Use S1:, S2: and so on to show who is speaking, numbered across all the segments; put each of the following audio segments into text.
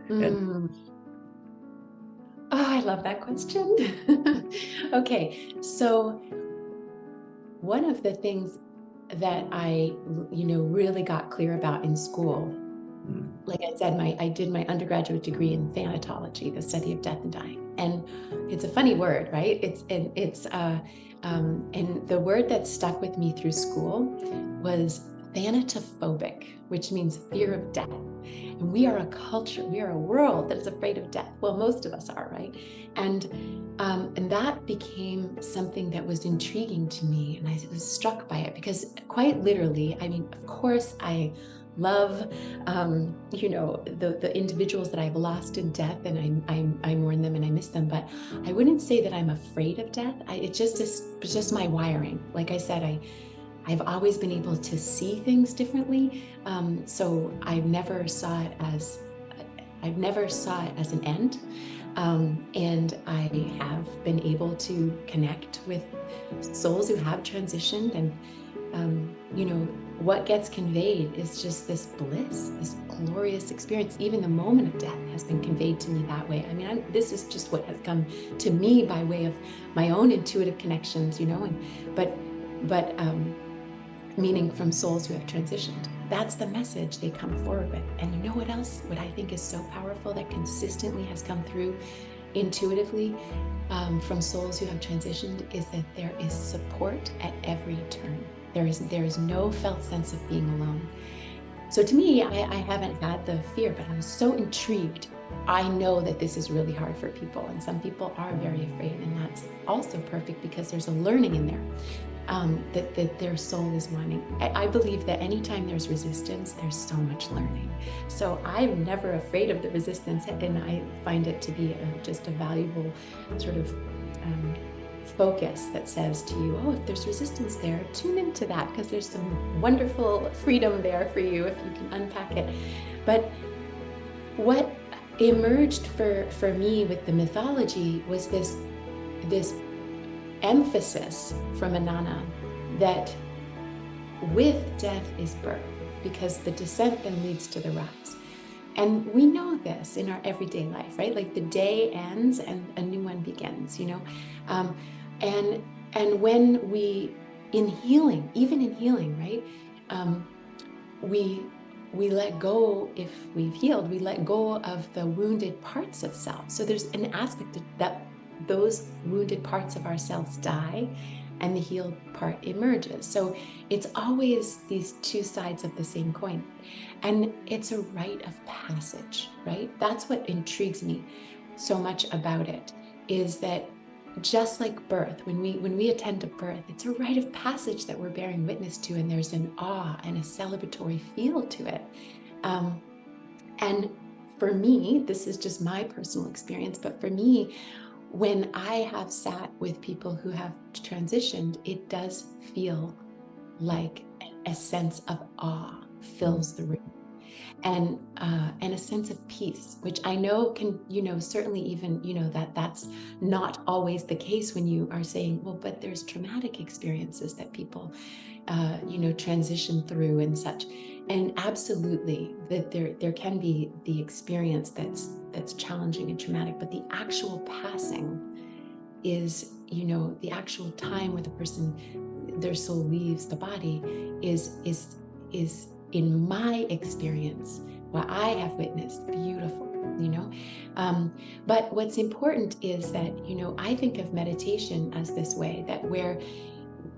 S1: And
S2: Mm. Oh, I love that question. Okay, so one of the things that I, really got clear about in school, like I said, I did my undergraduate degree in thanatology, the study of death and dying, and it's a funny word, right? And the word that stuck with me through school was thanatophobic, which means fear of death. And we are a culture, we are a world that is afraid of death. Well, most of us are, right? And that became something that was intriguing to me, and I was struck by it because quite literally, I mean, of course, I love, the individuals that I've lost in death, and I mourn them and I miss them. But I wouldn't say that I'm afraid of death. It's just my wiring. Like I said, I've always been able to see things differently. So I never saw it as an end. And I have been able to connect with souls who have transitioned, and what gets conveyed is just this bliss, this glorious experience. Even the moment of death has been conveyed to me that way. I mean, this is just what has come to me by way of my own intuitive connections, but meaning from souls who have transitioned. That's the message they come forward with. And you know what else? What I think is so powerful that consistently has come through intuitively from souls who have transitioned is that there is support at every turn. There is no felt sense of being alone. So to me, I haven't had the fear, but I was so intrigued. I know that this is really hard for people, and some people are very afraid, and that's also perfect because there's a learning in there. That their soul is wanting. I believe that anytime there's resistance, there's so much learning. So I'm never afraid of the resistance, and I find it to be just a valuable sort of focus that says to you, oh, if there's resistance there, tune into that, because there's some wonderful freedom there for you if you can unpack it. But what emerged for me with the mythology was this emphasis from Inanna that with death is birth, because the descent then leads to the rise. And we know this in our everyday life, right? Like the day ends and a new one begins, and when we, in healing, even in healing, right? We let go, if we've healed, we let go of the wounded parts of self. So there's an aspect that those wounded parts of ourselves die and the healed part emerges. So it's always these two sides of the same coin. And it's a rite of passage, right? That's what intrigues me so much about it, is that just like birth, when we attend a birth, it's a rite of passage that we're bearing witness to, and there's an awe and a celebratory feel to it. And for me, this is just my personal experience, but for me, when I have sat with people who have transitioned, it does feel like a sense of awe fills the room, and a sense of peace, which I know can, certainly even, that's not always the case when you are saying, well, but there's traumatic experiences that people, transition through and such. And absolutely, that there can be the experience that's challenging and traumatic, but the actual passing is, the actual time where the person, their soul leaves the body is in my experience, what I have witnessed, beautiful, but what's important is that, I think of meditation as this way, that where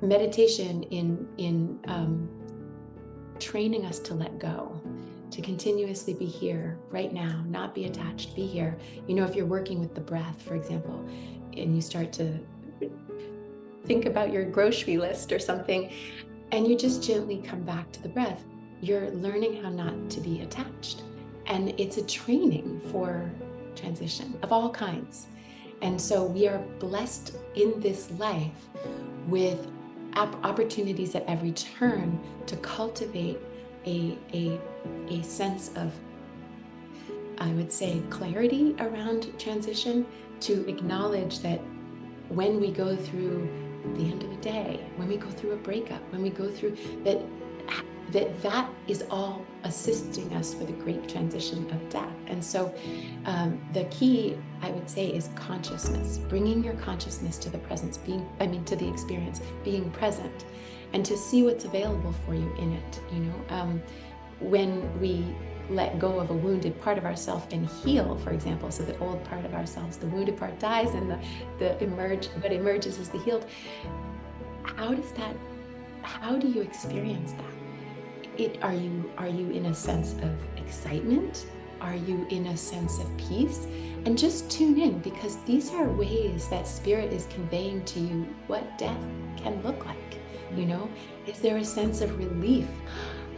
S2: meditation in training us to let go, to continuously be here right now, not be attached, be here. If you're working with the breath, for example, and you start to think about your grocery list or something, and you just gently come back to the breath, you're learning how not to be attached. And it's a training for transition of all kinds. And so we are blessed in this life with opportunities at every turn to cultivate a sense of, I would say, clarity around transition, to acknowledge that when we go through the end of a day, when we go through a breakup, when we go through that, that is all assisting us for the great transition of death. And so the key, I would say, is consciousness, bringing your consciousness to the presence, to the experience, being present, and to see what's available for you in it. When we let go of a wounded part of ourselves and heal, for example, so the old part of ourselves, the wounded part dies, and what emerges is the healed. How do you experience that? Are you in a sense of excitement? Are you in a sense of peace? And just tune in, because these are ways that spirit is conveying to you what death can look like. Is there a sense of relief?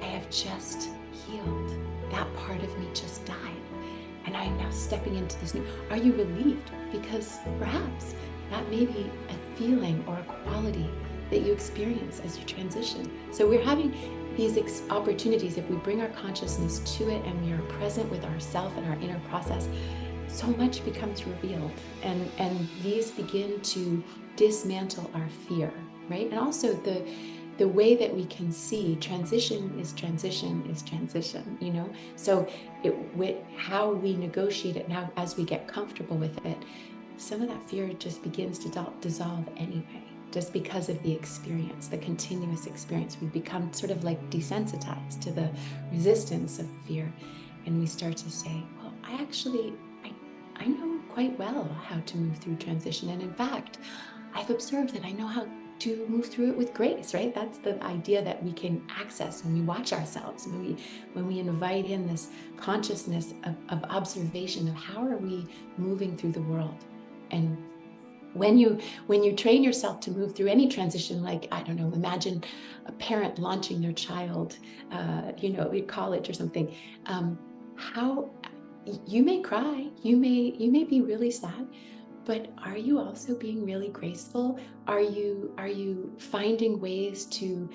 S2: I have just healed. That part of me just died, and I'm now stepping into this new. Are you relieved? Because perhaps that may be a feeling or a quality that you experience as you transition. So we're having these opportunities. If we bring our consciousness to it and we are present with ourself and our inner process, so much becomes revealed, and these begin to dismantle our fear, right? And also the way that we can see transition is transition. So how we negotiate it now as we get comfortable with it, some of that fear just begins to dissolve anyway, just because of the experience, the continuous experience. We become sort of like desensitized to the resistance of fear, and we start to say, well, I know quite well how to move through transition, and in fact, I've observed that I know how to move through it with grace, right? That's the idea that we can access when we watch ourselves, when we invite in this consciousness of observation of how are we moving through the world. And when you train yourself to move through any transition, like, I don't know, imagine a parent launching their child, in college or something, how you may cry, you may be really sad, but are you also being really graceful? Are you finding ways to,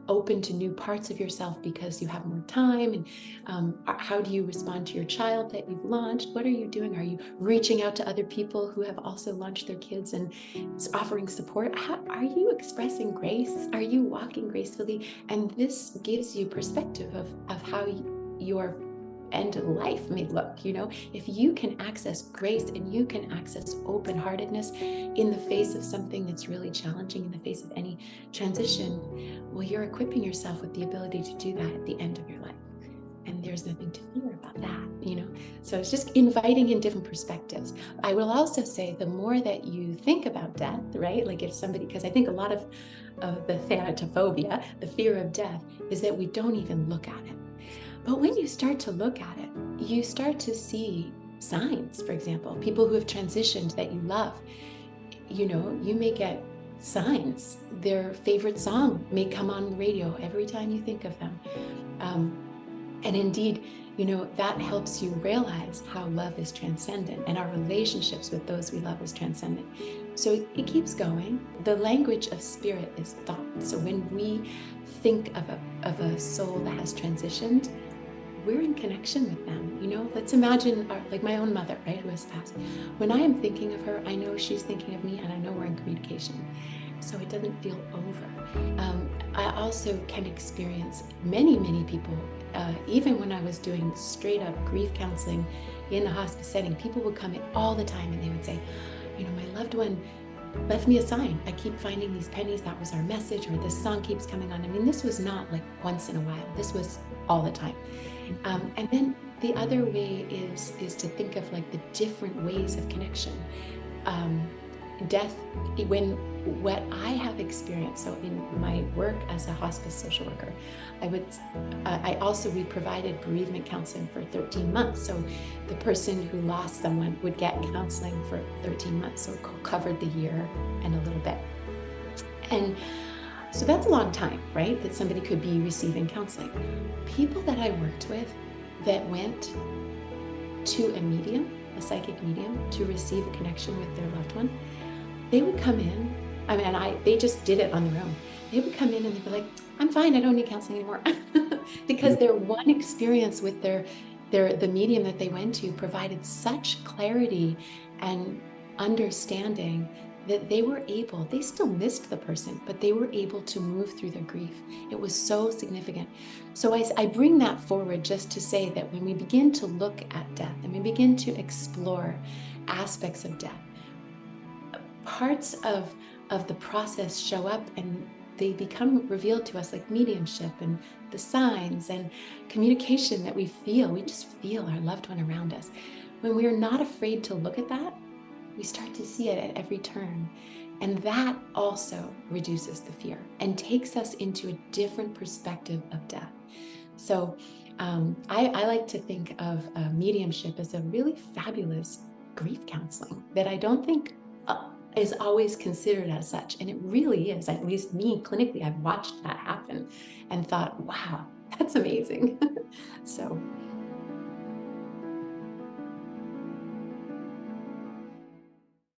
S2: open to new parts of yourself because you have more time? And how do you respond to your child that you've launched? What are you doing? Are you reaching out to other people who have also launched their kids and offering support? Are you expressing grace? Are you walking gracefully? And this gives you perspective of how your end of life may look. If you can access grace and you can access open-heartedness in the face of something that's really challenging, in the face of any transition, well, you're equipping yourself with the ability to do that at the end of your life, and there's nothing to fear about that. So it's just inviting in different perspectives. I will also say, the more that you think about death, right, like if somebody, because I think a lot of the thanatophobia, the fear of death, is that we don't even look at it. But when you start to look at it, you start to see signs. For example, people who have transitioned that you love, you may get signs. Their favorite song may come on the radio every time you think of them. And indeed, that helps you realize how love is transcendent, and our relationships with those we love is transcendent. So it keeps going. The language of spirit is thought. So when we think of a soul that has transitioned, we're in connection with them. Let's imagine like my own mother, right, who has passed. When I am thinking of her, I know she's thinking of me, and I know we're in communication. So it doesn't feel over. I also can experience many people, even when I was doing straight up grief counseling in a hospice setting, people would come in all the time and they would say, my loved one left me a sign. I keep finding these pennies. That was our message, or this song keeps coming on. I mean, this was not like once in a while. This was all the time. And then the other way is to think of like the different ways of connection. Death, what I have experienced, so in my work as a hospice social worker, we provided bereavement counseling for 13 months. So the person who lost someone would get counseling for 13 months. So it covered the year and a little bit. And so that's a long time, right? That somebody could be receiving counseling. People that I worked with that went to a medium, a psychic medium, to receive a connection with their loved one, they would come in. They just did it on their own. They would come in and they'd be like, I'm fine, I don't need counseling anymore. Because their one experience with the medium that they went to provided such clarity and understanding that they still missed the person, but they were able to move through their grief. It was so significant. So I bring that forward just to say that when we begin to look at death and we begin to explore aspects of death, parts of the process show up and they become revealed to us, like mediumship and the signs and communication that we feel. We just feel our loved one around us. When we are not afraid to look at that, we start to see it at every turn. And that also reduces the fear and takes us into a different perspective of death. So I like to think of mediumship as a really fabulous grief counseling that I don't think is always considered as such. And it really is. At least me, clinically, I've watched that happen and thought, wow, that's amazing. So